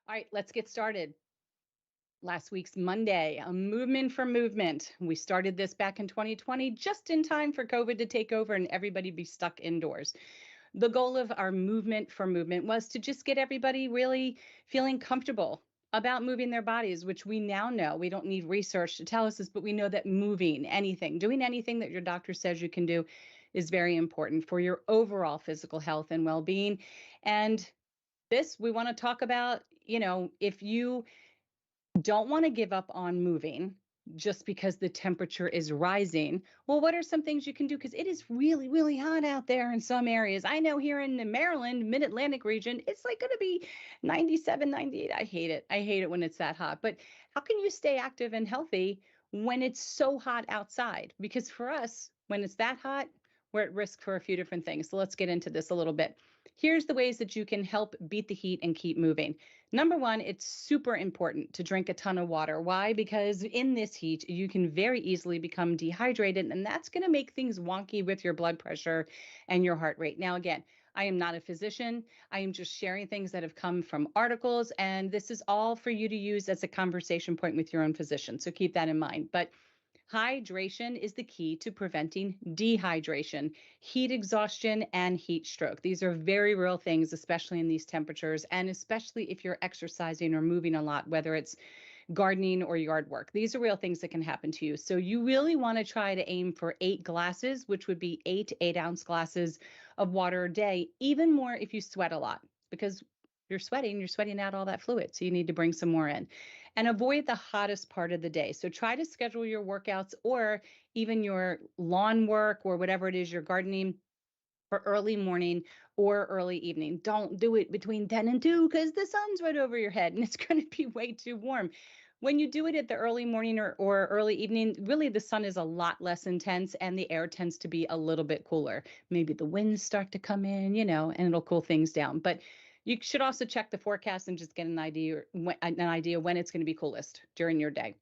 All right, let's get started. Last week's Monday, a movement for movement. We started this back in 2020, just in time for COVID to take over and everybody be stuck indoors. The goal of our movement for movement was to just get everybody really feeling comfortable about moving their bodies, which we now know. We don't need research to tell us this, but we know that moving anything, doing anything that your doctor says you can do is very important for your overall physical health and well being. And this, we want to talk about, if you don't want to give up on moving just because the temperature is rising. Well, what are some things you can do? Because it is really, really hot out there in some areas. I know here in the Maryland, mid Atlantic region, it's like going to be 97, 98. I hate it. I hate it when it's that hot. But how can you stay active and healthy when it's so hot outside? Because for us, when it's that hot, we're at risk for a few different things. So let's get into this a little bit. Here's the ways that you can help beat the heat and keep moving. Number one, it's super important to drink a ton of water. Why? Because in this heat, you can very easily become dehydrated, and that's going to make things wonky with your blood pressure and your heart rate. Now, again, I am not a physician. I am just sharing things that have come from articles, and this is all for you to use as a conversation point with your own physician. So keep that in mind. But hydration is the key to preventing dehydration, heat exhaustion, and heat stroke. These are very real things, especially in these temperatures, and especially if you're exercising or moving a lot, whether it's gardening or yard work. These are real things that can happen to you. So you really want to try to aim for 8 glasses, which would be 8 8-ounce glasses of water a day, even more if you sweat a lot, because you're sweating out all that fluid. So you need to bring some more in and avoid the hottest part of the day. So try to schedule your workouts or even your lawn work or whatever it is you're gardening for early morning or early evening. Don't do it between 10 and 2 because the sun's right over your head and it's going to be way too warm. When you do it at the early morning or early evening, really the sun is a lot less intense and the air tends to be a little bit cooler. Maybe the winds start to come in, and it'll cool things down. But you should also check the forecast and just get an idea when it's going to be coolest during your day.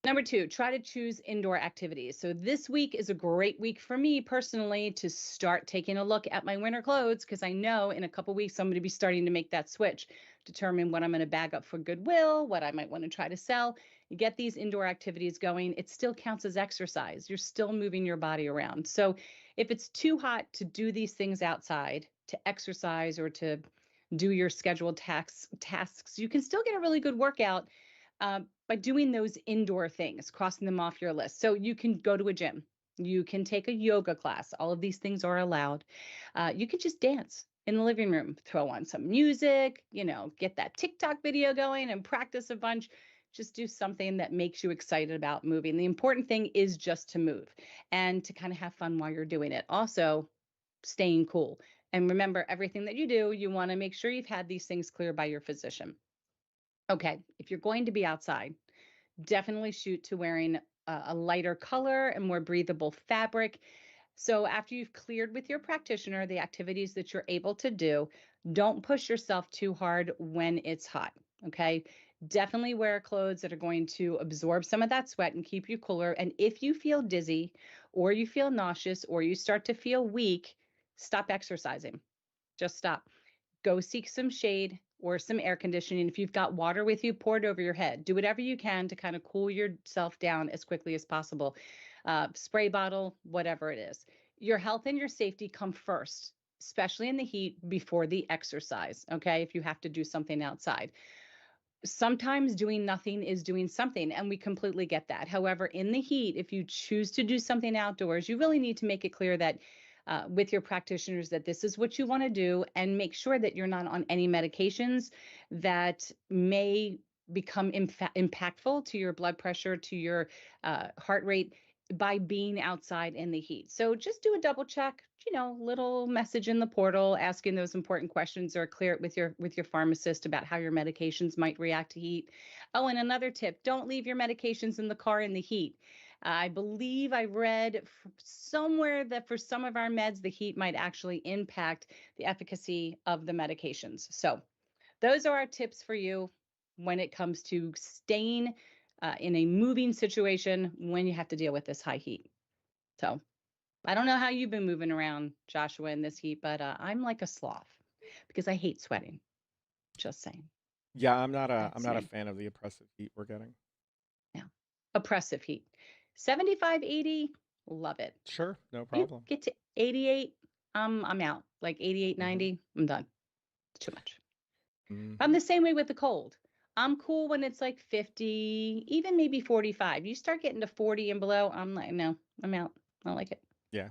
Number two, try to choose indoor activities. So this week is a great week for me personally to start taking a look at my winter clothes because I know in a couple weeks I'm going to be starting to make that switch, determine what I'm going to bag up for Goodwill, what I might want to try to sell. You get these indoor activities going, it still counts as exercise. You're still moving your body around. So if it's too hot to do these things outside, to exercise or to do your scheduled tasks, you can still get a really good workout by doing those indoor things, crossing them off your list. So you can go to a gym, you can take a yoga class. All of these things are allowed. You can just dance in the living room, throw on some music, get that TikTok video going and practice a bunch. Just do something that makes you excited about moving. The important thing is just to move and to kind of have fun while you're doing it. Also, staying cool. And remember, everything that you do, you want to make sure you've had these things cleared by your physician. Okay, if you're going to be outside, definitely shoot to wearing a lighter color and more breathable fabric. So after you've cleared with your practitioner the activities that you're able to do, don't push yourself too hard when it's hot. Okay, definitely wear clothes that are going to absorb some of that sweat and keep you cooler. And if you feel dizzy or you feel nauseous or you start to feel weak, stop exercising. Just stop. Go seek some shade or some air conditioning. If you've got water with you, pour it over your head. Do whatever you can to kind of cool yourself down as quickly as possible. Spray bottle, whatever it is. Your health and your safety come first, especially in the heat before the exercise, okay? If you have to do something outside. Sometimes doing nothing is doing something, and we completely get that. However, in the heat, if you choose to do something outdoors, you really need to make it clear that with your practitioners that this is what you want to do and make sure that you're not on any medications that may become impactful to your blood pressure, to your heart rate by being outside in the heat. So just do a double check, little message in the portal asking those important questions or clear it with your pharmacist about how your medications might react to heat. Oh, and another tip, don't leave your medications in the car in the heat. I believe I read somewhere that for some of our meds, the heat might actually impact the efficacy of the medications. So those are our tips for you when it comes to staying in a moving situation when you have to deal with this high heat. So I don't know how you've been moving around, Joshua, in this heat, but I'm like a sloth because I hate sweating. Just saying. Yeah, I'm not a Me. fan of the oppressive heat we're getting. Yeah. Oppressive heat. 75, 80, love it. Sure, no You problem. get to 88, I'm out. Like 88, Mhm. 90, I'm done. It's too much. I'm Mhm. the same way with the cold. I'm cool when it's like 50, even maybe 45. You start getting to 40 and below, I'm like, no, I'm out. I don't like it. Yeah.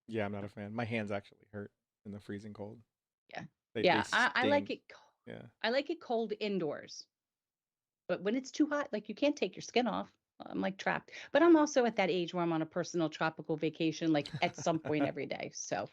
Yeah, I'm not a fan. My hands actually hurt in the freezing cold. Yeah. They Yeah. I like sting. it. Yeah. I like it cold indoors, but when it's too hot, like you can't take your skin off. I'm like trapped. But I'm also at that age where I'm on a personal tropical vacation, like at some point every day. So